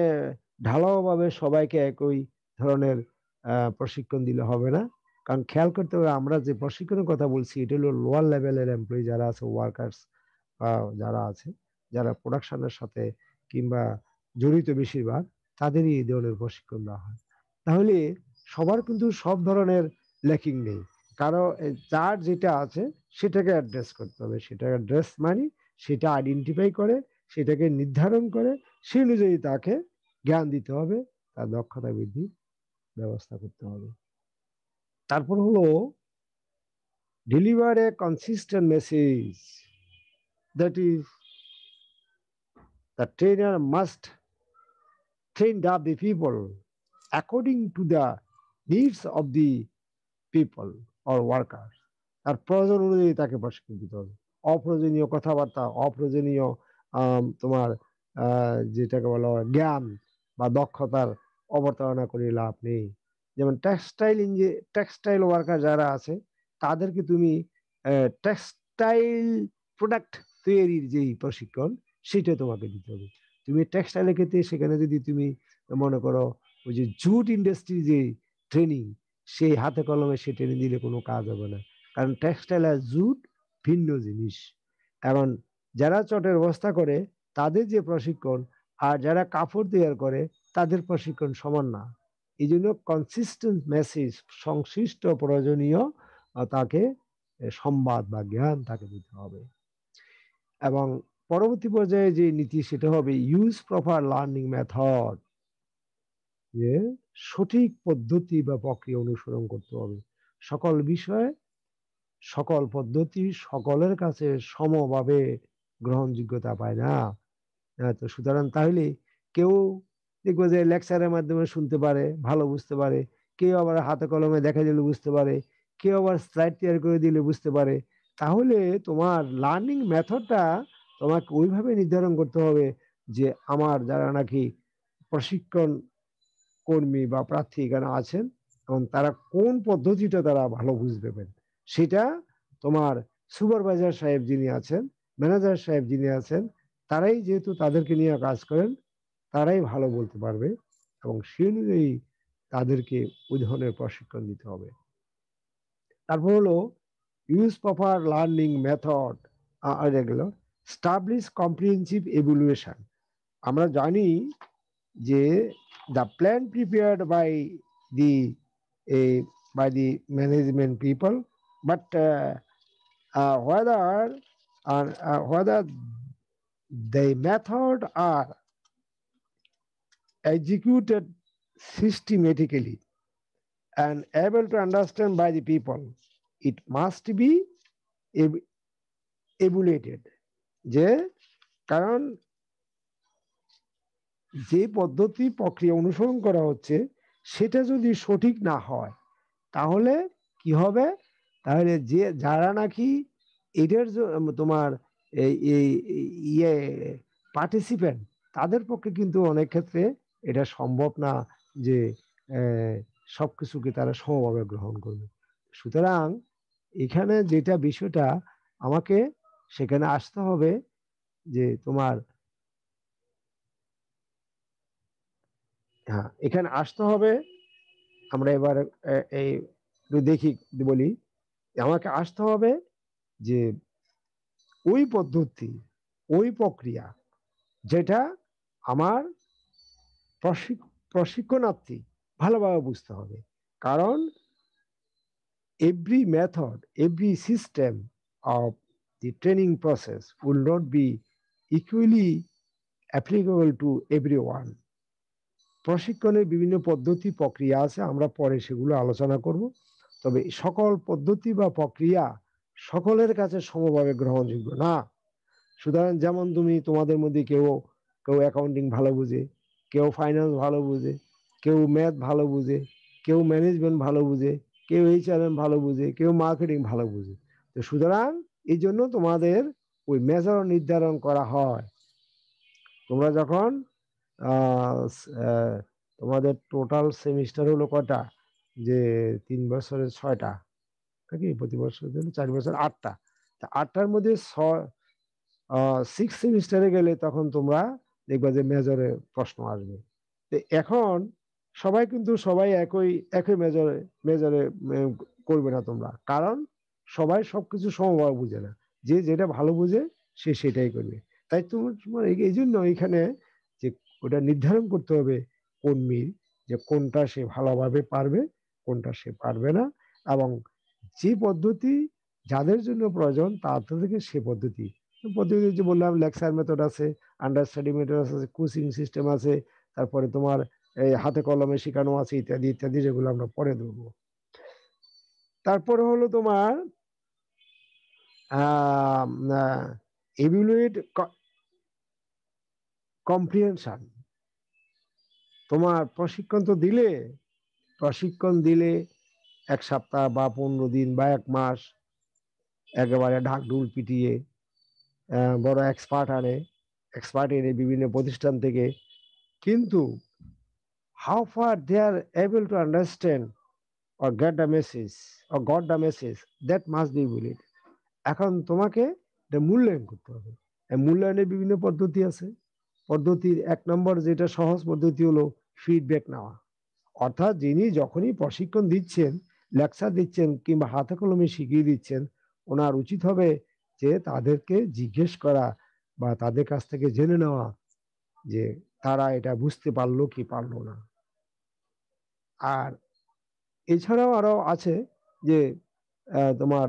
[SPEAKER 1] ঢালাওভাবে সবাইকে একই ধরনের প্রশিক্ষণ দিলে হবে না, কারণ খেয়াল করতে হবে আমরা যে প্রশিক্ষণের কথা বলছি এটা হলো লোয়ার লেভেলের এমপ্লয়ি যারা আছে, ওয়ার্কার্স যারা আছে, যারা প্রোডাকশনের সাথে কিংবা জড়িত বেশিরভাগ, তাদেরই এই ধরনের প্রশিক্ষণ দেওয়া হয়। তাহলে সবার কিন্তু সব ধরনের ল্যাকিং নেই, কারো যার যেটা আছে সেটাকে অ্যাড্রেস করতে হবে। সেটা অ্যাড্রেস মানে সেটা আইডেন্টিফাই করে, সেটাকে নির্ধারণ করে সেই অনুযায়ী তাকে জ্ঞান দিতে হবে, তার দক্ষতা বৃদ্ধির ব্যবস্থা করতে হবে। তারপর হলো deliver A consistent message, that is the trainer must train up the people according to the needs of the people or workers. তার প্রয়োজন অনুযায়ী তাকে প্রশিক্ষণ দিতে হবে। অপ্রয়োজনীয় কথাবার্তা, অপ্রয়োজনীয় তোমার যেটাকে বলা হয় জ্ঞান বা দক্ষতার অবতারণা করে লাভ নেই। যেমন টেক্সটাইল ওয়ার্কার যারা আছে তাদেরকে তুমি টেক্সটাইল প্রোডাক্ট তৈরির যেই প্রশিক্ষণ সেটা তোমাকে দিতে হবে। তুমি টেক্সটাইলের ক্ষেত্রে সেখানে যদি তুমি মনে করো ওই যে জুট ইন্ডাস্ট্রি যে ট্রেনিং, সেই হাতে কলমে সে ট্রেনিং দিলে কোনো কাজ হবে না, কারণ টেক্সটাইল আর জুট ভিন্ন জিনিস। এখন যারা চটের বস্তা করে তাদের যে প্রশিক্ষণ আর যারা কাপড় তৈরি করে তাদের প্রশিক্ষণ সমান না। এই জন্য কনসিস্টেন্ট মেসেজ, সংশ্লিষ্ট প্রয়োজনীয় তাকে সংবাদ বা জ্ঞান তাকে দিতে হবে। এবং পরবর্তী পর্যায়ে যে নীতি সেটা হবে ইউজ প্রপার লার্নিং মেথড, যে সঠিক পদ্ধতি বা প্রক্রিয়া অনুসরণ করতে হবে। সকল বিষয়ে সকল পদ্ধতি সকলের কাছে সমভাবে গ্রহণযোগ্যতা পায় না। তো সুতরাং তাহলে কেউ দেখবো যে লেকচারের মাধ্যমে শুনতে পারে, ভালো বুঝতে পারে, কেউ আবার হাতে কলমে দেখা দিলে বুঝতে পারে, কেউ আবার স্লাইড তৈরি করে দিলে বুঝতে পারে। তাহলে তোমার লার্নিং মেথডটা তোমাকে ওইভাবে নির্ধারণ করতে হবে যে আমার যারা নাকি প্রশিক্ষণ কর্মী বা প্রার্থী এখানে আছেন এবং তারা কোন পদ্ধতিটা তারা ভালো বুঝবেন, সেটা তোমার সুপারভাইজার সাহেব যিনি আছেন, ম্যানেজার সাহেব যিনি আছেন, তারাই যেহেতু তাদেরকে নিয়ে কাজ করেন, তারাই ভালো বলতে পারবে এবং সেই অনুযায়ী তাদেরকে ওই ধরনের প্রশিক্ষণ দিতে হবে। তারপর হলো ইউজ প্রপার লার্নিং মেথড, এগুলো স্টাবলিশ কম্প্রিহেনসিভ এভ্যালুয়েশন। আমরা জানি যে the plan prepared by the management people, but whether and whether the method are executed systematically and able to understand by the people, it must be evaluated. যে কারণ যে পদ্ধতি প্রক্রিয়া অনুসরণ করা হচ্ছে সেটা যদি সঠিক না হয় তাহলে কি হবে, তাহলে যে যারা নাকি এটার তোমার এই ইয়ে পার্টিসিপেন্ট তাদের পক্ষে কিন্তু অনেক ক্ষেত্রে এটা সম্ভব না যে সবকিছুকে তারা সমভাবে গ্রহণ করবে। সুতরাং এখানে যেটা বিষয়টা আমাকে সেখানে আসতে হবে যে তোমার হ্যাঁ এখানে আসতে হবে। আমরা এবার এই দেখি বলি, আমাকে আসতে হবে যে ওই পদ্ধতি ওই প্রক্রিয়া যেটা আমার প্রশিক্ষণার্থী ভালোভাবে বুঝতে হবে। কারণ every method, every system of the training process will not be equally applicable to everyone. প্রশিক্ষণের বিভিন্ন পদ্ধতি প্রক্রিয়া আছে, আমরা পরে সেগুলো আলোচনা করব। তবে সকল পদ্ধতি বা প্রক্রিয়া সকলের কাছে সমভাবে গ্রহণযোগ্য না। সুতরাং যেমন তোমাদের মধ্যে কেউ অ্যাকাউন্টিং ভালো বুঝে, কেউ ফাইন্যান্স ভালো বুঝে, কেউ ম্যাথ ভালো বুঝে, কেউ ম্যানেজমেন্ট ভালো বুঝে, কেউ HRM ভালো বুঝে, কেউ মার্কেটিং ভালো বুঝে। তো সুতরাং এই জন্য তোমাদের ওই মেজর নির্ধারণ করা হয়। তোমরা যখন তোমাদের টোটাল সেমিস্টার হলো কটা, যে 3 বছরে 6টা নাকি, প্রতি বছর 4 বছর 8টা, 8টার মধ্যে 6 সেমিস্টারে গেলে তখন তোমরা দেখবা যে মেজরে প্রশ্ন আসবে। এখন সবাই কিন্তু সবাই একই মেজরে করবে না তোমরা, কারণ সবাই সবকিছু সমভাবে বুঝে না, যে যেটা ভালো বুঝে সে সেটাই করবে। তাই তোমার এই জন্য এখানে যে ওটা নির্ধারণ করতে হবে কর্মীর, যে কোনটা সে ভালোভাবে পারবে, কোনটা সে পারবে না, এবং যে পদ্ধতি যাদের জন্য প্রয়োজন তাদের থেকে সে পদ্ধতি যে বললাম, লেকচার মেথড আছে, আন্ডারস্ট্যান্ডিং মেথড আছে, কোচিং সিস্টেম আছে, তারপরে তোমার এই হাতে কলমে শেখানো আছে, ইত্যাদি ইত্যাদি, যেগুলো আমরা পরে দেবো। তারপরে হলো তোমার ইভ্যালুয়েট কম্প্রিহেনশন। তোমার প্রশিক্ষণ দিলে 1 সপ্তাহ বা 15 দিন বা 1 মাস একেবারে ঢাকঢোল পিটিয়ে বড় এক্সপার্ট এনে বিভিন্ন প্রতিষ্ঠান থেকে, কিন্তু how far they are able to understand or get the message or got the message, that must be evaluated. এখন তোমাকে এটা মূল্যায়ন করতে হবে। মূল্যায়নের বিভিন্ন পদ্ধতি আছে। পদ্ধতির 1 নম্বর যেটা সহজ পদ্ধতি হলো ফিডব্যাক নেওয়া। অর্থাৎ যিনি যখনই প্রশিক্ষণ দিচ্ছেন, লেকচার দিচ্ছেন কিংবা হাতে কলমে শিখিয়ে দিচ্ছেন, ওনার উচিত হবে যে তাদেরকে জিজ্ঞেস করা বা তাদের কাছ থেকে জেনে নেওয়া যে তারা এটা বুঝতে পারলো কি পারলো না। আর এছাড়াও আরো আছে যে তোমার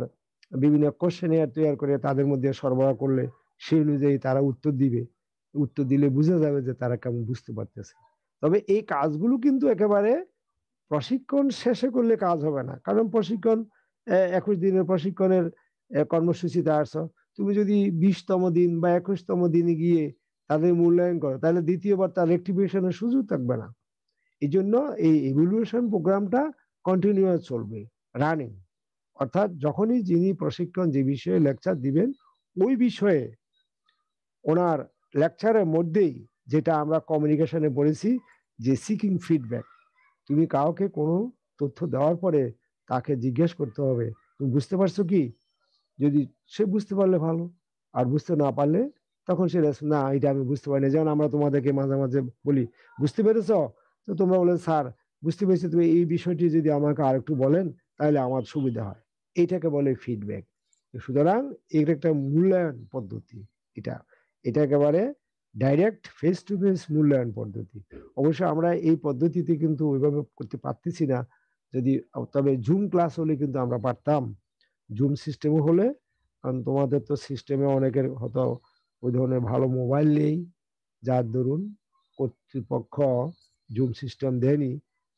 [SPEAKER 1] বিভিন্ন কোশ্চেনিয়ার তৈরি করে তাদের মধ্যে সরবরাহ করলে সেই অনুযায়ী তারা উত্তর দিলে বোঝা যাবে যে তারা কেমন বুঝতে পারতেছে। তবে এই কাজগুলো কিন্তু একেবারে প্রশিক্ষণ শেষে করলে কাজ হবে না, কারণ প্রশিক্ষণ 21 দিনের প্রশিক্ষণের কর্মসূচিতে আসছো, তুমি যদি 20তম দিন বা 21তম দিনে গিয়ে তাদের মূল্যায়ন করো, তাহলে দ্বিতীয়বার তার রেক্টিফিকেশনের সুযোগ থাকবে না। এই জন্য এই ইভ্যালুয়েশন প্রোগ্রামটা কন্টিনিউয়াস চলবে, রানিং। অর্থাৎ যখনই যিনি প্রশিক্ষণ যে বিষয়ে লেকচার দিবেন, ওই বিষয়ে ওনার লেকচারের মধ্যেই, যেটা আমরা কমিউনিকেশনে বলেছি যে সিকিং ফিডব্যাক, তুমি কাউকে কোনো তথ্য দেওয়ার পরে তাকে জিজ্ঞেস করতে হবে তুমি বুঝতে পারছো কি। যদি সে বুঝতে পারলে ভালো, আর বুঝতে না পারলে তখন সে না এটা আমি বুঝতে পারিনি। যেমন আমরা তোমাদেরকে মাঝে মাঝে বলি বুঝতে পেরেছ, তো তোমরা বলে স্যার বুঝতে পেরেছি, তুমি এই বিষয়টি যদি আমাকে আর একটু বলেন তাহলে আমার সুবিধা হয়। এইটাকে বলে ফিডব্যাক। সুতরাং এটা একটা মূল্যায়ন পদ্ধতি। এটা একেবারে ডাইরেক্ট ফেস টু ফেস মূল্যায়ন পদ্ধতি। অবশ্য আমরা এই পদ্ধতিতে কিন্তু ওইভাবে করতে পারতেছি না, তবে জুম ক্লাস হলে কিন্তু আমরা পারতাম। জুম সিস্টেম হলে কারণ তোমাদের তো সিস্টেমে অনেকের হয়তো ওই ধরনের ভালো মোবাইল নেই, যার দরুন কর্তৃপক্ষ জুম সিস্টেম দেয়নি।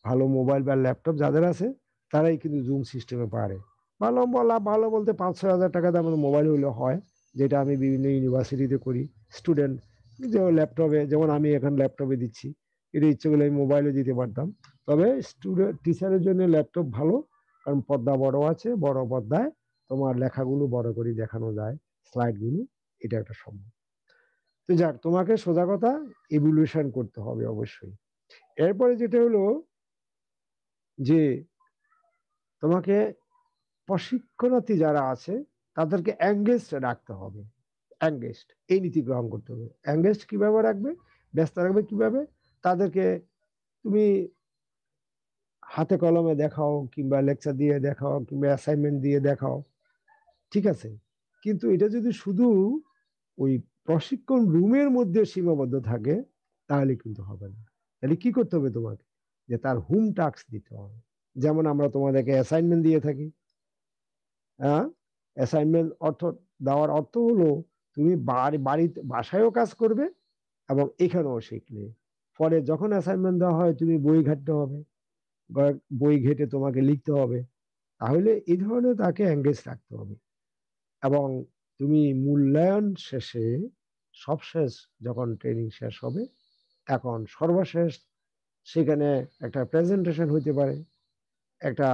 [SPEAKER 1] ভালো মোবাইল বা ল্যাপটপ যাদের আছে তারাই কিন্তু জুম সিস্টেমে পারে। ভালো বলতে 5-6 হাজার টাকা দামের মোবাইল হলে হয়, যেটা আমি বিভিন্ন ইউনিভার্সিটিতে করি। স্টুডেন্ট যে ল্যাপটপে, যেমন আমি এখন ল্যাপটপে দিচ্ছি, এটা ইচ্ছে করলে আমি মোবাইলে দিতে পারতাম। তবে স্টুডেন্ট টিচারের জন্য ল্যাপটপ ভালো, কারণ পর্দা বড় আছে, বড় পর্দায় তোমার লেখাগুলো বড় করে দেখানো যায়, স্লাইডগুলো, এটা একটা সম্ভব। তো যাক, তোমাকে সোজা কথা ইভলিউশন করতে হবে অবশ্যই। এরপরে যেটা হলো যে তোমাকে প্রশিক্ষণার্থী যারা আছে তাদেরকে এঙ্গেজড রাখতে হবে। এঙ্গেজড, এই নীতি গ্রহণ করতে হবে। এঙ্গেজড কিভাবে রাখবে, ব্যস্ত রাখবে কিভাবে? তাদেরকে তুমি হাতে কলমে দেখাও, কিংবা লেকচার দিয়ে দেখাও, কিংবা অ্যাসাইনমেন্ট দিয়ে দেখাও, ঠিক আছে। কিন্তু এটা যদি শুধু ওই প্রশিক্ষণ রুমের মধ্যে সীমাবদ্ধ থাকে তাহলে কিন্তু হবে না। তাহলে কি করতে হবে তোমাকে? যে তার হোম টাস্ক দিতে হবে। যেমন আমরা তোমাদেরকে অ্যাসাইনমেন্ট দিয়ে থাকি। হ্যাঁ, অ্যাসাইনমেন্ট অর্থ দেওয়ার অর্থ হলো তুমি বাড়িতে বাসায়ও কাজ করবে এবং এখানেও শিখলে। পরে যখন অ্যাসাইনমেন্ট দেওয়া হয় তুমি বই ঘাটতে হবে, বই ঘেটে তোমাকে লিখতে হবে। তাহলে এই ধরনের তাকে এঙ্গেজ রাখতে হবে। এবং তুমি মূল্যায়ন শেষে, সবশেষ যখন ট্রেনিং শেষ হবে, এখন সর্বশেষ সেখানে একটা প্রেজেন্টেশন হইতে পারে, একটা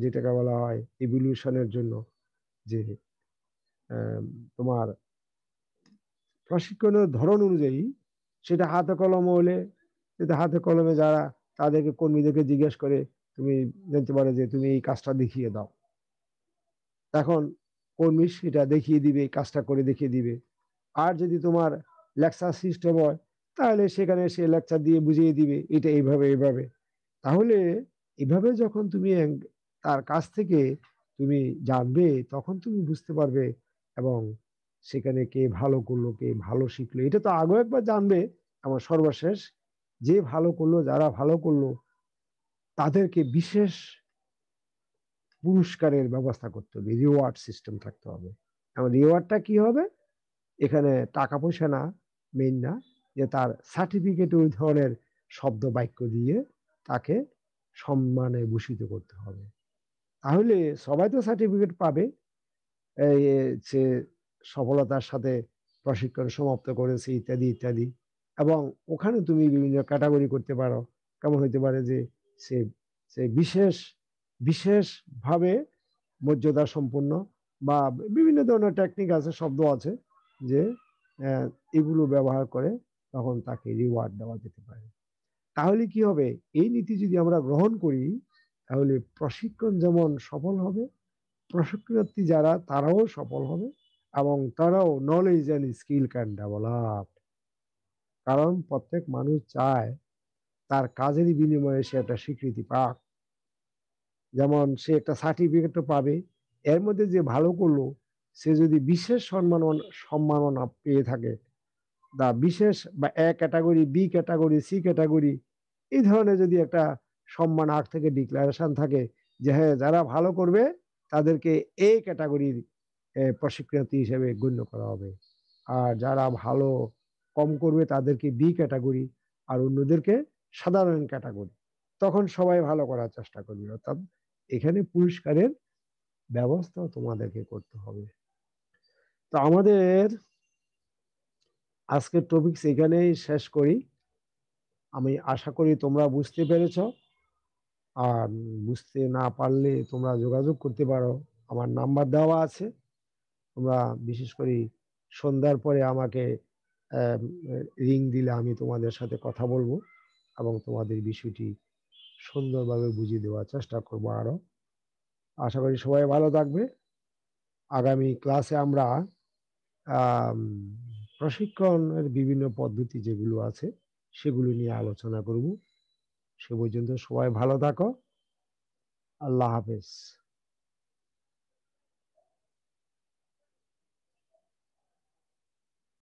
[SPEAKER 1] যেটাকে বলা হয় ইভলিউশনের জন্য, যে তোমার প্রশিক্ষণের ধরন অনুযায়ী সেটা হাতে কলম হলে, সেটা হাতে কলমে যারা তাদেরকে কর্মীদেরকে জিজ্ঞেস করে তুমি জানতে পারো যে তুমি এই কাজটা দেখিয়ে দাও, তখন কর্মী সেটা দেখিয়ে দিবে, কাজটা করে দেখিয়ে দিবে। আর যদি তোমার লেকচার সিস্টেম হয় তাহলে সেখানে সে লেকচার দিয়ে বুঝিয়ে দিবে এটা এইভাবে এইভাবে। তাহলে এভাবে যখন তুমি তার কাছ থেকে তুমি জানবে, তখন তুমি বুঝতে পারবে এবং সেখানে কে ভালো করলো, কে ভালো শিখলো, এটা তো আগেও একবার জানবে। আমার সর্বশেষ যে ভালো করলো, যারা ভালো করলো তাদেরকে বিশেষ পুরস্কারের ব্যবস্থা করতে হবে, রিওয়ার্ড সিস্টেম থাকতে হবে। এবং রিওয়ার্ডটা কি হবে? এখানে টাকা পয়সা না, মেইন না, যে তার সার্টিফিকেট ওই ধরনের শব্দ বাক্য দিয়ে তাকে সম্মানে ভূষিত করতে হবে। তাহলে সবাই তো সার্টিফিকেট পাবে, এই সে সফলতার সাথে প্রশিক্ষণ সমাপ্ত করেছে ইত্যাদি ইত্যাদি। এবং ওখানে তুমি বিভিন্ন ক্যাটাগরি করতে পারো। কেমন হইতে পারে যে সে সে বিশেষ বিশেষভাবে মর্যাদা সম্পন্ন, বা বিভিন্ন ধরনের টেকনিক আছে, শব্দ আছে, যে এগুলো ব্যবহার করে তখন তাকে রিওয়ার্ড দেওয়া যেতে পারে। তাহলে কি হবে? এই নীতি যদি আমরা গ্রহণ করি তাহলে প্রশিক্ষণ যেমন সফল হবে, প্রশিক্ষণার্থী যারা তারাও সফল হবে, এবং তারাও knowledge and skill can develop. কারণ প্রত্যেক মানুষ চায় তার কাজের বিনিময়ে সে একটা স্বীকৃতি পাক। যেমন সে একটা সার্টিফিকেটও পাবে, এর মধ্যে যে ভালো করলো সে যদি বিশেষ সম্মাননা পেয়ে থাকে, বা বিশেষ বা A category, B category, C category, এই ধরনের যদি একটা সম্মান আগ থেকে ডিক্লারেশন থাকে যে হ্যাঁ, যারা ভালো করবে তাদেরকে এ ক্যাটাগরির প্রশিক্ষণার্থী হিসেবে গণ্য করা হবে, আর যারা ভালো কম করবে তাদেরকে বি ক্যাটাগরি, আর অন্যদেরকে সাধারণ ক্যাটাগরি, তখন সবাই ভালো করার চেষ্টা করবে। অর্থাৎ এখানে পুরস্কারের ব্যবস্থা তোমাদেরকে করতে হবে। তো আমাদের আজকের টপিকস এখানেই শেষ করি। আমি আশা করি তোমরা বুঝতে পেরেছ। আর বুঝতে না পারলে তোমরা যোগাযোগ করতে পারো, আমার নাম্বার দেওয়া আছে। তোমরা বিশেষ করে সন্ধ্যার পরে আমাকে রিং দিলে আমি তোমাদের সাথে কথা বলবো এবং তোমাদের বিষয়টি সুন্দরভাবে বুঝিয়ে দেওয়ার চেষ্টা করবো আরো। আশা করি সবাই ভালো থাকবে। আগামী ক্লাসে আমরা প্রশিক্ষণের বিভিন্ন পদ্ধতি যেগুলো আছে সেগুলো নিয়ে আলোচনা করব। সে পর্যন্ত সবাই ভালো থাকো। আল্লাহ হাফেজ।